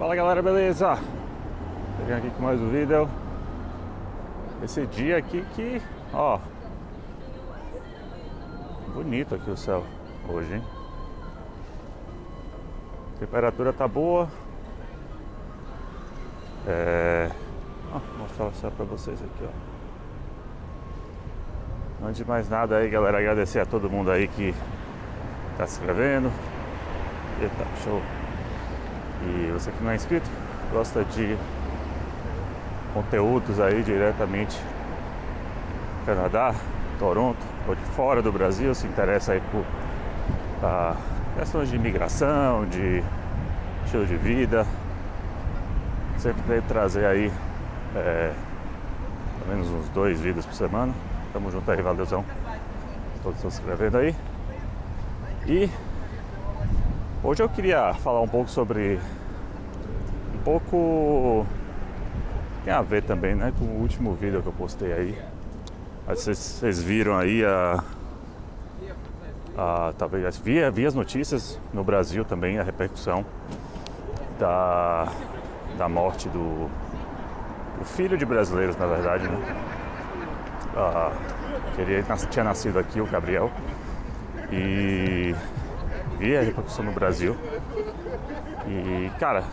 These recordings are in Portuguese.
Fala galera, beleza? Chegando aqui com mais um vídeo. Esse dia aqui que, ó, bonito aqui o céu hoje, hein? A temperatura tá boa. Vou mostrar o céu pra vocês aqui, ó. Antes de mais nada aí, galera, agradecer a todo mundo aí que tá se inscrevendo. Eita, show! E você que não é inscrito, gosta de conteúdos aí diretamente do Canadá, Toronto ou de fora do Brasil, se interessa aí por questões de imigração, de estilo de vida, sempre tento trazer aí pelo menos uns 2 vídeos por semana. Tamo junto aí, valeuzão. Todos estão se inscrevendo aí. E hoje eu queria falar um pouco sobre tem a ver também, né, com o último vídeo que eu postei aí. Vocês viram aí talvez vi as notícias no Brasil também, a repercussão da morte do filho de brasileiros, na verdade, né? Que ele tinha nascido aqui, o Gabriel, e vi a repercussão no Brasil. E, cara,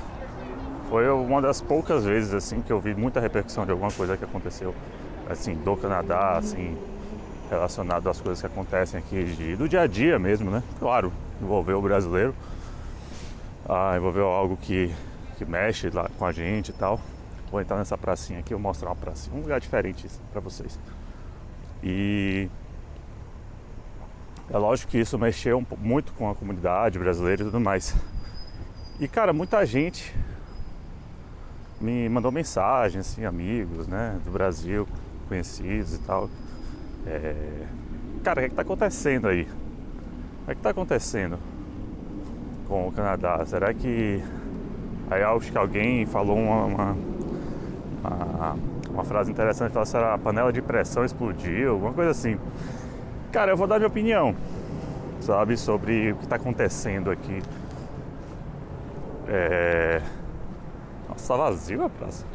foi uma das poucas vezes, assim, que eu vi muita repercussão de alguma coisa que aconteceu, assim, do Canadá, assim, relacionado às coisas que acontecem aqui, do dia a dia mesmo, né? Claro, envolveu o brasileiro, envolveu algo que mexe lá com a gente e tal. Vou entrar nessa pracinha aqui, vou mostrar uma pracinha, um lugar diferente pra vocês. E é lógico que isso mexeu muito com a comunidade brasileira e tudo mais. E, cara, muita gente me mandou mensagem, assim, amigos, né, do Brasil, conhecidos e tal. Cara, o que tá acontecendo aí? O que tá acontecendo com o Canadá? Será que... Aí acho que alguém falou uma frase interessante, falou se a panela de pressão explodiu, alguma coisa assim. Cara, eu vou dar minha opinião, sabe, sobre o que tá acontecendo aqui. Nossa, tá vazio a praça.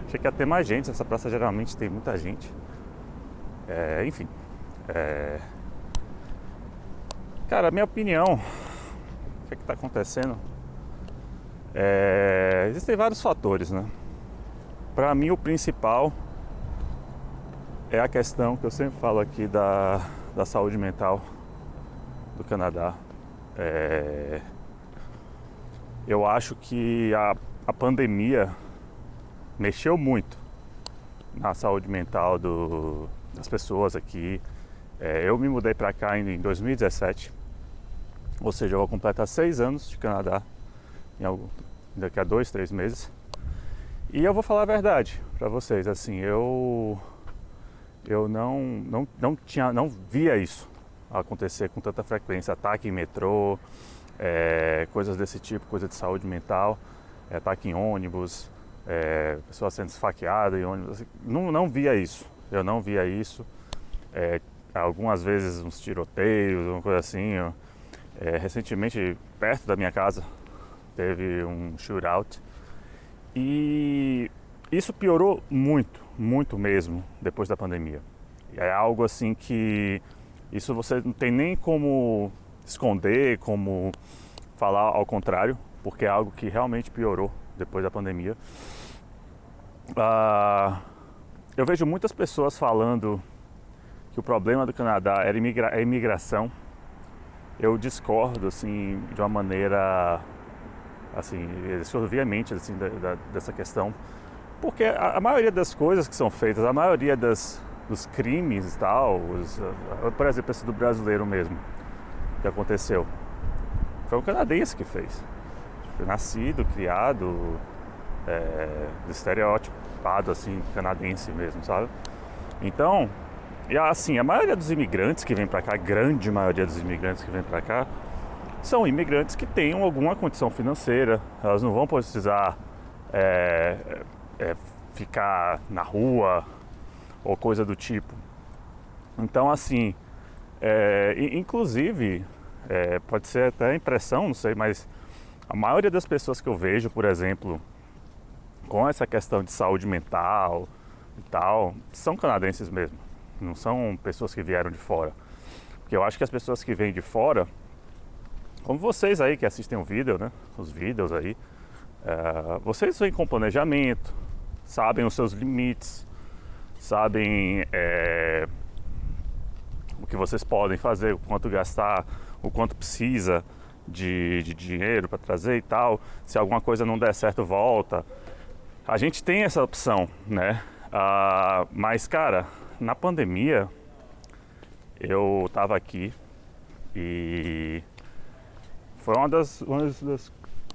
Achei que ia ter mais gente. Essa praça geralmente tem muita gente. Enfim. Cara, minha opinião, o que tá acontecendo? Existem vários fatores, né? Pra mim, o principal é a questão que eu sempre falo aqui da saúde mental do Canadá. Eu acho que a pandemia mexeu muito na saúde mental das pessoas aqui. Eu me mudei pra cá em 2017, ou seja, eu vou completar 6 anos de Canadá daqui a 2, 3 meses. E eu vou falar a verdade pra vocês, assim, eu não via isso acontecer com tanta frequência, ataque em metrô, coisas desse tipo, coisa de saúde mental, ataque em ônibus, pessoas sendo esfaqueadas em ônibus, assim, não via isso, eu não via isso. Algumas vezes uns tiroteios, uma coisa assim. Recentemente, perto da minha casa, teve um shootout, e isso piorou muito, muito mesmo depois da pandemia. É algo assim que isso você não tem nem como esconder, como falar ao contrário, porque é algo que realmente piorou depois da pandemia. Eu vejo muitas pessoas falando que o problema do Canadá era a imigração. Eu discordo, assim, de uma maneira, assim, obviamente, assim, dessa questão, porque a maioria das coisas que são feitas, a maioria dos crimes e tal, por exemplo, esse do brasileiro mesmo, que aconteceu, foi um canadense que fez. Foi nascido, criado, estereotipado, assim, canadense mesmo, sabe? Então, e assim, a maioria dos imigrantes que vem pra cá, a grande maioria dos imigrantes que vem pra cá, são imigrantes que tenham alguma condição financeira. Elas não vão precisar ficar na rua ou coisa do tipo. Então, assim, inclusive, pode ser até impressão, não sei, mas A maioria das pessoas que eu vejo, por exemplo, com essa questão de saúde mental e tal, são canadenses mesmo. Não são pessoas que vieram de fora. Porque eu acho que as pessoas que vêm de fora, como vocês aí que assistem o vídeo, né? Os vídeos aí, vocês vêm com planejamento, sabem os seus limites, sabem o que vocês podem fazer, o quanto gastar, o quanto precisa de dinheiro para trazer e tal. Se alguma coisa não der certo, volta. A gente tem essa opção, né? Mas, cara, na pandemia, eu tava aqui e foi uma das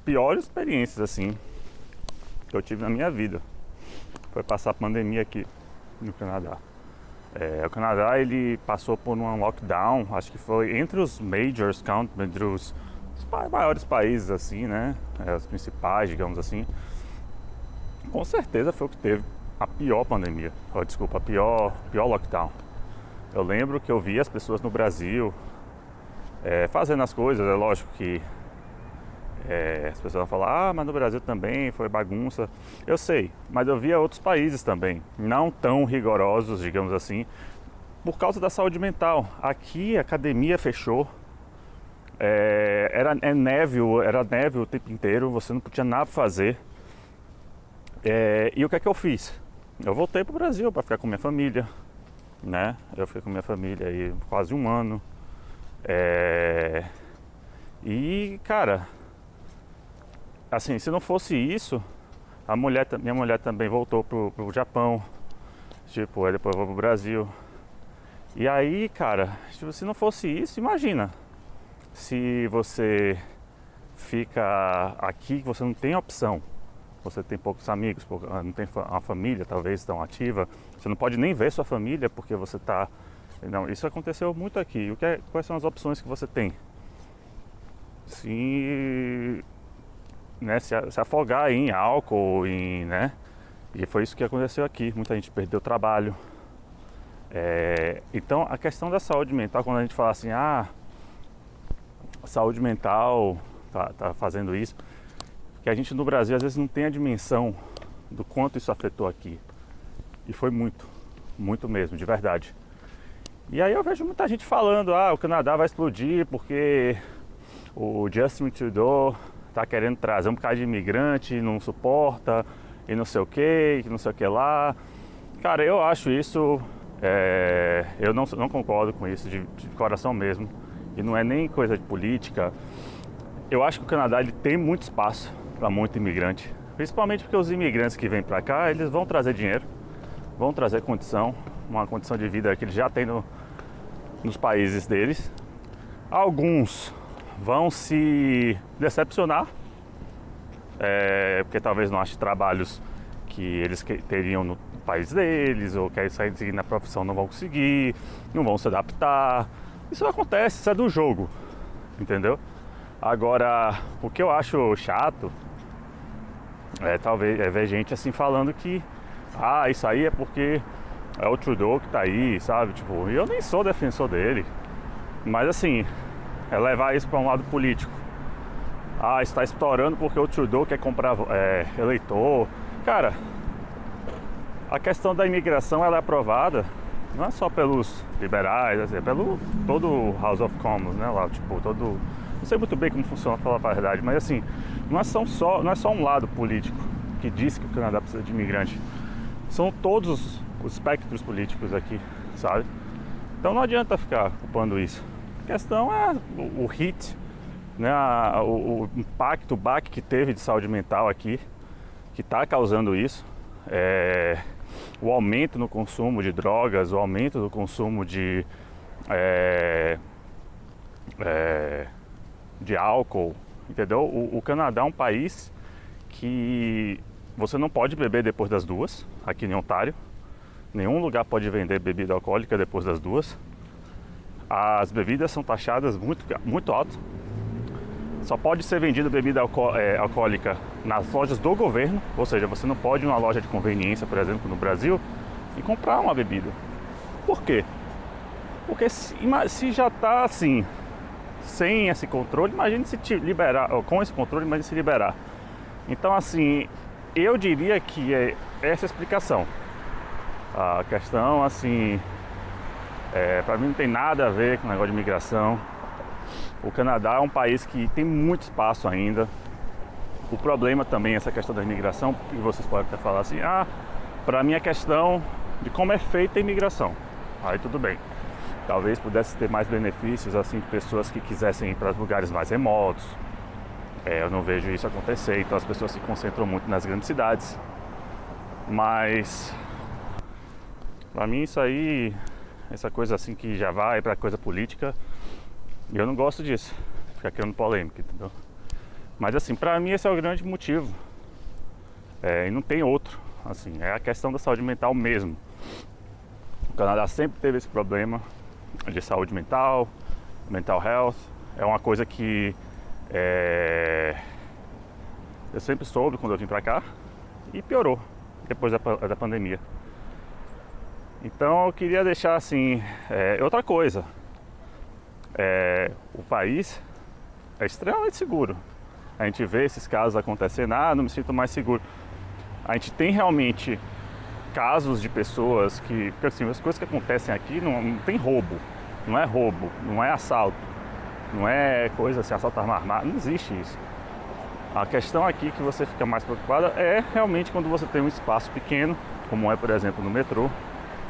piores experiências, assim, que eu tive na minha vida. Foi passar a pandemia aqui no Canadá. O Canadá, ele passou por um lockdown, acho que foi entre os majors, entre os maiores países, assim, né? Os principais, digamos assim. Com certeza foi o que teve a pior pandemia, a pior lockdown. Eu lembro que eu vi as pessoas no Brasil fazendo as coisas, é lógico que as pessoas vão falar, mas no Brasil também foi bagunça. Eu sei, mas eu via outros países também, não tão rigorosos, digamos assim, por causa da saúde mental. Aqui a academia fechou, era neve o tempo inteiro, você não tinha nada para fazer. E o que é que eu fiz? Eu voltei para o Brasil para ficar com minha família, né? Eu fiquei com minha família aí quase um ano. E, cara, assim, se não fosse isso, minha mulher também voltou pro Japão, tipo, aí depois eu vou pro Brasil. E aí, cara, tipo, se não fosse isso, imagina se você fica aqui, você não tem opção. Você tem poucos amigos, não tem uma família talvez tão ativa. Você não pode nem ver sua família porque você está... Não, isso aconteceu muito aqui. Quais são as opções que você tem? Se afogar em álcool, né? E foi isso que aconteceu aqui. Muita gente perdeu o trabalho. Então, a questão da saúde mental, quando a gente fala assim, a saúde mental tá fazendo isso, que a gente no Brasil às vezes não tem a dimensão do quanto isso afetou aqui. E foi muito, muito mesmo, de verdade. E aí eu vejo muita gente falando, o Canadá vai explodir porque o Justin Trudeau tá querendo trazer um bocado de imigrante, não suporta, e não sei o que lá. Cara, eu acho isso, eu não concordo com isso de coração mesmo. E não é nem coisa de política. Eu acho que o Canadá ele tem muito espaço para muito imigrante, principalmente porque os imigrantes que vêm para cá, eles vão trazer dinheiro, vão trazer uma condição de vida que eles já têm nos países deles. Alguns vão se decepcionar, porque talvez não achem trabalhos que eles teriam no país deles, ou querem sair seguir na profissão, não vão conseguir, não vão se adaptar. Isso acontece, isso é do jogo, entendeu? Agora, o que eu acho chato talvez ver gente assim falando que isso aí é porque é o Trudeau que tá aí, sabe? Tipo, eu nem sou defensor dele, mas assim, levar isso para um lado político. Está estourando porque o Trudeau quer comprar eleitor. Cara, a questão da imigração ela é aprovada não é só pelos liberais, assim, pelo todo o House of Commons, né? Lá, tipo, não sei muito bem como funciona, pra falar a verdade, mas assim, não é só um lado político que diz que o Canadá precisa de imigrante. São todos os espectros políticos aqui, sabe? Então não adianta ficar culpando isso. A questão é o hit, né? O impacto, o baque que teve de saúde mental aqui, que está causando isso. O aumento no consumo de drogas, o aumento do consumo de álcool, entendeu? O Canadá é um país que você não pode beber depois das 2, aqui em Ontário. Nenhum lugar pode vender bebida alcoólica depois das 2. As bebidas são taxadas muito, muito alto. Só pode ser vendida bebida alcoólica nas lojas do governo, ou seja, você não pode ir numa loja de conveniência, por exemplo, no Brasil, e comprar uma bebida. Por quê? Porque se já está assim, sem esse controle, imagine se te liberar, ou com esse controle, imagine se liberar. Então, assim, eu diria que é essa a explicação. A questão, assim, para mim não tem nada a ver com o negócio de imigração. O Canadá é um país que tem muito espaço ainda. O problema também é essa questão da imigração, e vocês podem até falar assim, para mim é questão de como é feita a imigração. Aí tudo bem. Talvez pudesse ter mais benefícios, assim, de pessoas que quisessem ir para lugares mais remotos. Eu não vejo isso acontecer, então as pessoas se concentram muito nas grandes cidades. Mas, para mim isso aí, essa coisa assim que já vai para coisa política, e eu não gosto disso, ficar criando polêmica, entendeu? Mas assim, para mim esse é o grande motivo, e não tem outro, assim, é a questão da saúde mental mesmo. O Canadá sempre teve esse problema de saúde mental, mental health, é uma coisa que eu sempre soube quando eu vim pra cá e piorou depois da pandemia. Então eu queria deixar assim, outra coisa, o país é extremamente seguro. A gente vê esses casos acontecendo, não me sinto mais seguro. A gente tem realmente casos de pessoas que, porque assim, as coisas que acontecem aqui não tem roubo, não é assalto, não é coisa assim, assalto armado, não existe isso. A questão aqui que você fica mais preocupada é realmente quando você tem um espaço pequeno, como é, por exemplo, no metrô,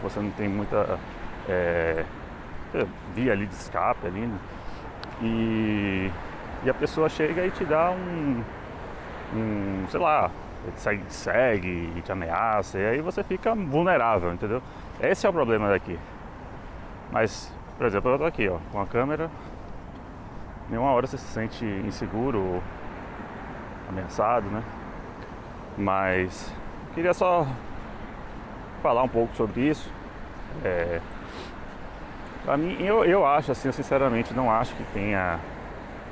você não tem muita via ali de escape ali, né? E a pessoa chega e te dá sei lá, segue e te ameaça, e aí você fica vulnerável, entendeu? Esse é o problema daqui. Mas, por exemplo, eu tô aqui, com a câmera, nenhuma hora você se sente inseguro ou ameaçado, né? Mas queria só falar um pouco sobre isso. Pra mim, eu acho assim, eu sinceramente não acho que tenha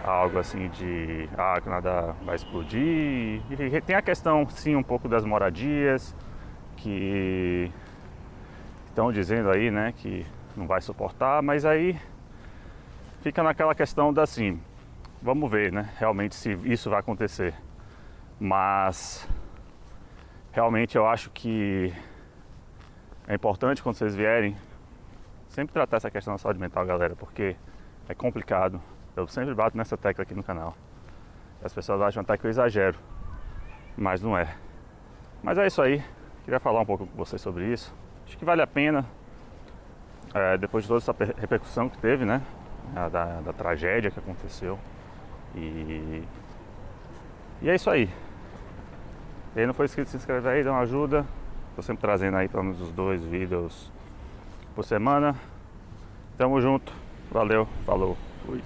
algo assim de o Canadá vai explodir. E tem a questão sim um pouco das moradias que estão dizendo aí, né, que não vai suportar, mas aí fica naquela questão da assim, vamos ver, né, realmente se isso vai acontecer. Mas realmente eu acho que é importante quando vocês vierem sempre tratar essa questão da saúde mental, galera, porque é complicado. Eu sempre bato nessa tecla aqui no canal. As pessoas acham até que eu exagero, mas não é. Mas é isso aí. Queria falar um pouco com vocês sobre isso. Acho que vale a pena, depois de toda essa repercussão que teve, né? Da tragédia que aconteceu. E é isso aí. E aí não foi inscrito, se inscreve aí, dá uma ajuda. Tô sempre trazendo aí pelo menos os 2 vídeos por semana. Tamo junto. Valeu, falou, fui.